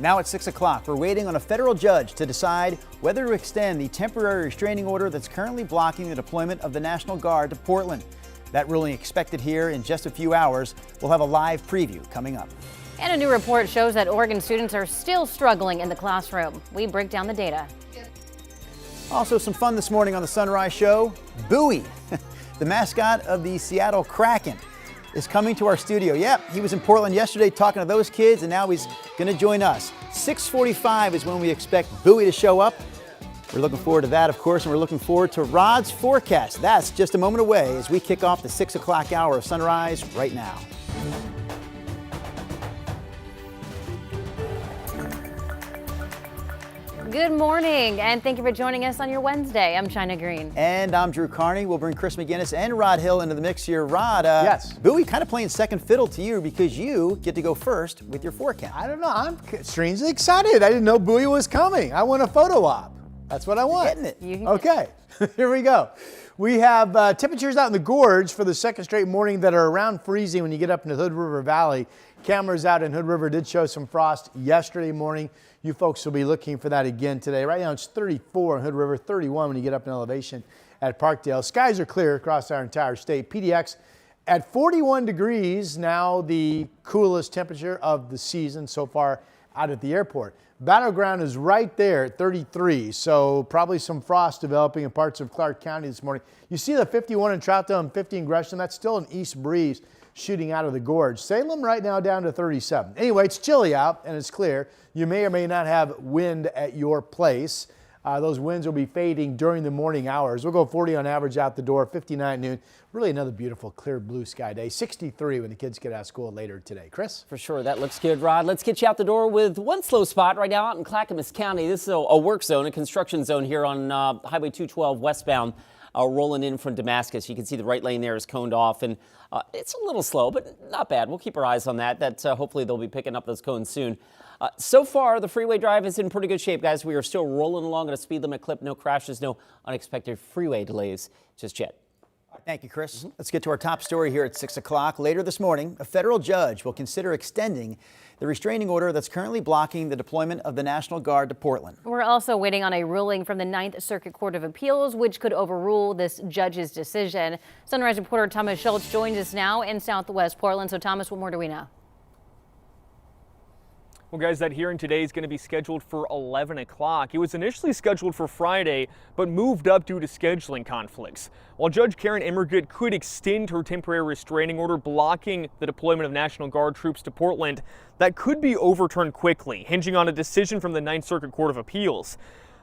Now at 6 o'clock, we're waiting on a federal judge to decide whether to extend the temporary restraining order that's currently blocking the deployment of the National Guard to Portland. That ruling expected here in just a few hours. We'll have a live preview coming up. And a new report shows that Oregon students are still struggling in the classroom. We break down the data. Also some fun this morning on the Sunrise Show. Bowie, the mascot of the Seattle Kraken, is coming to our studio. Yep, he was in Portland yesterday talking to those kids, and now he's going to join us. 6:45 is when we expect Bowie to show up. We're looking forward to that, of course, and we're looking forward to Rod's forecast. That's just a moment away as we kick off the 6 o'clock hour of Sunrise right now. Good morning, and thank you for joining us on your Wednesday. I'm China Green. And I'm Drew Carney. We'll bring Chris McGinnis and Rod Hill into the mix here. Rod, yes. Bowie kind of playing second fiddle to you because you get to go first with your forecast. I don't know. I'm strangely excited. I didn't know Bowie was coming. I want a photo op. That's what I want. You're getting it. Okay, here we go. We have temperatures out in the gorge for the second straight morning that are around freezing when you get up into Hood River Valley. Cameras out in Hood River did show some frost yesterday morning. You folks will be looking for that again today. Right now it's 34 in Hood River, 31 when you get up in elevation at Parkdale. Skies are clear across our entire state. PDX at 41 degrees, now the coolest temperature of the season so far out at the airport. Battleground is right there at 33, so probably some frost developing in parts of Clark County this morning. You see the 51 in Troutdale and 50 in Gresham. That's still an east breeze shooting out of the gorge. Salem right now down to 37. Anyway, it's chilly out and it's clear. You may or may not have wind at your place. Those winds will be fading during the morning hours. We'll go 40 on average out the door, 59 at noon. Really another beautiful clear blue sky day. 63 when the kids get out of school later today. Chris? For sure, that looks good, Rod. Let's get you out the door with one slow spot right now out in Clackamas County. This is a work zone, a construction zone here on Highway 212 westbound. Rolling in from Damascus. You can see the right lane there is coned off, and it's a little slow, but not bad. We'll keep our eyes on that. Hopefully they'll be picking up those cones soon. So far, the freeway drive is in pretty good shape, guys. We are still rolling along at a speed limit clip. No crashes, no unexpected freeway delays just yet. Thank you, Chris. Let's get to our top story here at 6 o'clock. Later this morning, a federal judge will consider extending the restraining order that's currently blocking the deployment of the National Guard to Portland. We're also waiting on a ruling from the 9th Circuit Court of Appeals, which could overrule this judge's decision. Sunrise reporter Thomas Schultz joins us now in Southwest Portland. So, Thomas, what more do we know? Well, guys, that hearing today is going to be scheduled for 11 o'clock. It was initially scheduled for Friday, but moved up due to scheduling conflicts. While Judge Karen Emmergut could extend her temporary restraining order blocking the deployment of National Guard troops to Portland, that could be overturned quickly, hinging on a decision from the 9th Circuit Court of Appeals.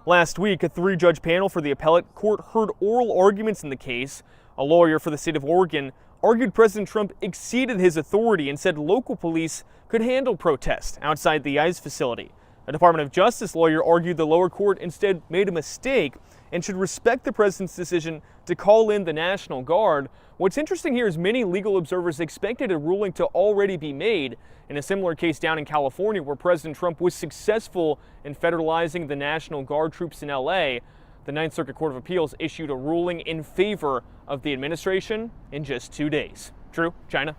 Last week, a 3-judge panel for the appellate court heard oral arguments in the case. A lawyer for the state of Oregon argued President Trump exceeded his authority and said local police could handle protests outside the ICE facility. A Department of Justice lawyer argued the lower court instead made a mistake and should respect the president's decision to call in the National Guard. What's interesting here is many legal observers expected a ruling to already be made in a similar case down in California where President Trump was successful in federalizing the National Guard troops in LA. The 9th Circuit Court of Appeals issued a ruling in favor of the administration in just 2 days. Drew, China.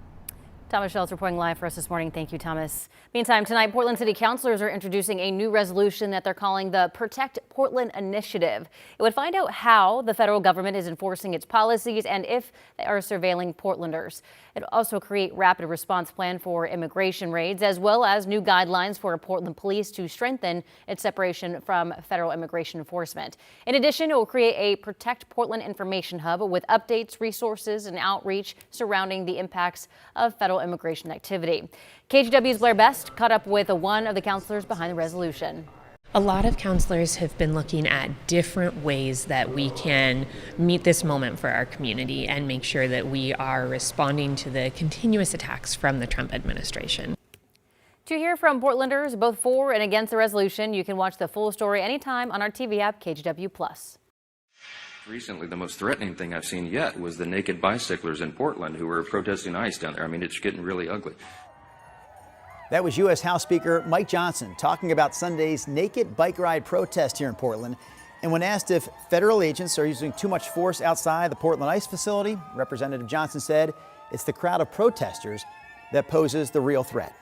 Thomas Schultz reporting live for us this morning. Thank you, Thomas. Meantime, tonight, Portland City Councilors are introducing a new resolution that they're calling the Protect Portland Initiative. It would find out how the federal government is enforcing its policies and if they are surveilling Portlanders. It will also create rapid response plan for immigration raids, as well as new guidelines for Portland police to strengthen its separation from federal immigration enforcement. In addition, it will create a Protect Portland information hub with updates, resources, and outreach surrounding the impacts of federal immigration activity. KGW's Blair Best caught up with one of the counselors behind the resolution. A lot of counselors have been looking at different ways that we can meet this moment for our community and make sure that we are responding to the continuous attacks from the Trump administration. To hear from Portlanders both for and against the resolution, you can watch the full story anytime on our TV app, KGW+. Recently, the most threatening thing I've seen yet was the naked bicyclers in Portland who were protesting ICE down there. I mean, it's getting really ugly. That was U.S. House Speaker Mike Johnson talking about Sunday's naked bike ride protest here in Portland. And when asked if federal agents are using too much force outside the Portland ICE facility, Representative Johnson said it's the crowd of protesters that poses the real threat.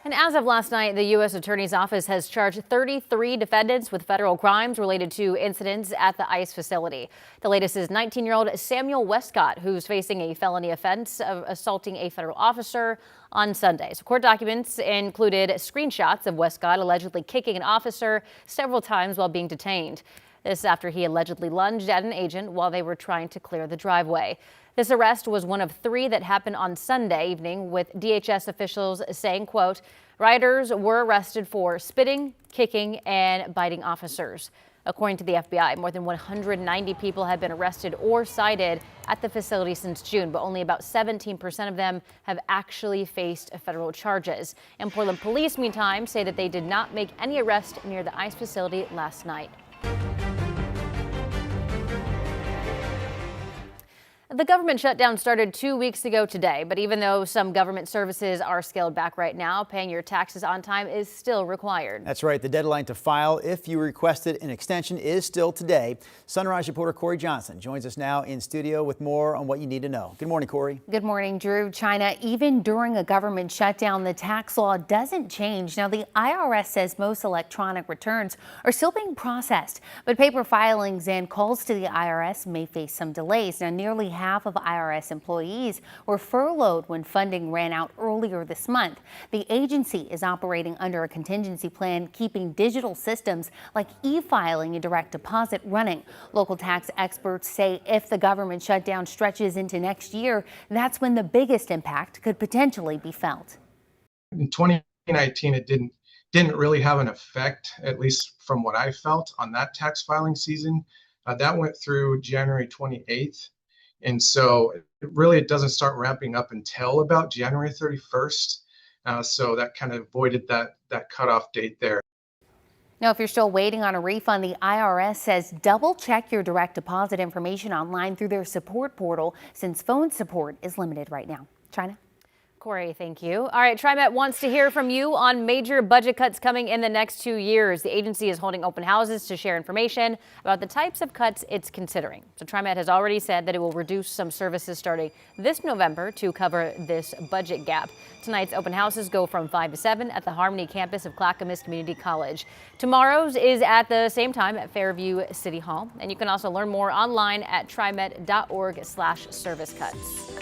And as of last night, the U.S. Attorney's Office has charged 33 defendants with federal crimes related to incidents at the ICE facility. The latest is 19-year-old Samuel Westcott, who's facing a felony offense of assaulting a federal officer on Sunday. So court documents included screenshots of Westcott allegedly kicking an officer several times while being detained. This after he allegedly lunged at an agent while they were trying to clear the driveway. This arrest was one of 3 that happened on Sunday evening, with DHS officials saying, quote, rioters were arrested for spitting, kicking, and biting officers. According to the FBI, more than 190 people have been arrested or cited at the facility since June, but only about 17% of them have actually faced federal charges. And Portland police, meantime, say that they did not make any arrests near the ICE facility last night. The government shutdown started 2 weeks ago today, but even though some government services are scaled back right now, paying your taxes on time is still required. That's right. The deadline to file if you requested an extension is still today. Sunrise reporter Corey Johnson joins us now in studio with more on what you need to know. Good morning, Corey. Good morning, Drew. China, even during a government shutdown, the tax law doesn't change. Now, the IRS says most electronic returns are still being processed, but paper filings and calls to the IRS may face some delays. Now, nearly half of IRS employees were furloughed when funding ran out earlier this month. The agency is operating under a contingency plan, keeping digital systems like e-filing and direct deposit running. Local tax experts say if the government shutdown stretches into next year, that's when the biggest impact could potentially be felt. In 2019, it didn't really have an effect, at least from what I felt, on that tax filing season. That went through January 28th. And so it doesn't start ramping up until about January 31st. So that kind of avoided that cutoff date there. Now, if you're still waiting on a refund, the IRS says double check your direct deposit information online through their support portal, since phone support is limited right now. China? Corey, thank you. All right, TriMet wants to hear from you on major budget cuts coming in the next 2 years. The agency is holding open houses to share information about the types of cuts it's considering. So TriMet has already said that it will reduce some services starting this November to cover this budget gap. Tonight's open houses go from 5 to 7 at the Harmony campus of Clackamas Community College. Tomorrow's is at the same time at Fairview City Hall. And you can also learn more online at trimet.org/service cuts.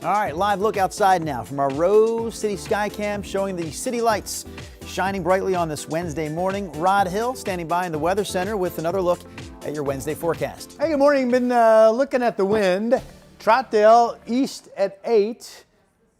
All right, live look outside now from our Rose City Skycam showing the city lights shining brightly on this Wednesday morning. Rod Hill standing by in the Weather Center with another look at your Wednesday forecast. Hey, good morning. Been looking at the wind. Troutdale east at 8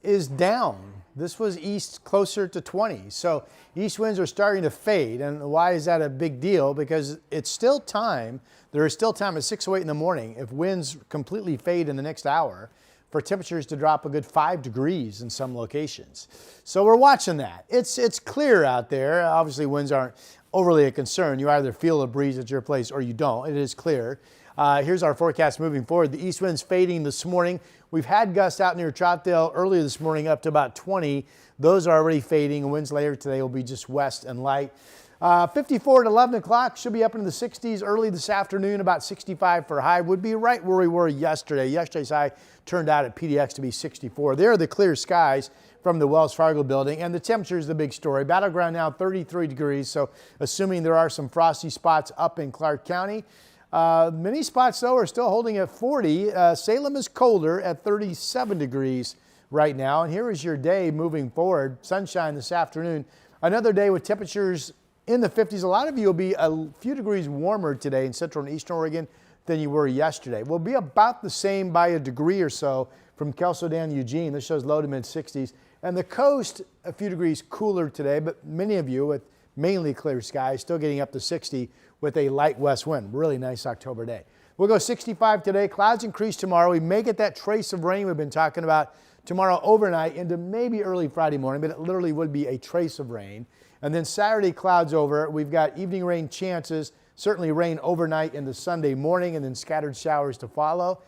is down. This was east closer to 20. So east winds are starting to fade. And why is that a big deal? Because it's still time. There is still time at 6:08 in the morning. If winds completely fade in the next hour, for temperatures to drop a good 5 degrees in some locations. So we're watching that. It's clear out there. Obviously, winds aren't overly a concern. You either feel a breeze at your place or you don't. It is clear. Here's our forecast moving forward. The east wind's fading this morning. We've had gusts out near Troutdale earlier this morning up to about 20. Those are already fading. Winds later today will be just west and light. 54 at 11 o'clock, should be up into the 60s early this afternoon. About 65 for a high, would be right where we were yesterday. Yesterday's high turned out at PDX to be 64. There are the clear skies from the Wells Fargo building, and the temperature is the big story. Battleground now 33 degrees, so assuming there are some frosty spots up in Clark County. Many spots, though, are still holding at 40. Salem is colder at 37 degrees right now. And here is your day moving forward. Sunshine this afternoon. Another day with temperatures in the 50s. A lot of you will be a few degrees warmer today in central and eastern Oregon than you were yesterday. We'll be about the same by a degree or so from Kelso down to Eugene. This shows low to mid 60s. And the coast, a few degrees cooler today, but many of you with mainly clear skies, still getting up to 60 with a light west wind. Really nice October day. We'll go 65 today. Clouds increase tomorrow. We may get that trace of rain we've been talking about tomorrow overnight into maybe early Friday morning, but it literally would be a trace of rain. And then Saturday, clouds over. We've got evening rain chances, certainly rain overnight into Sunday morning, and then scattered showers to follow.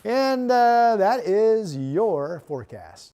And that is your forecast.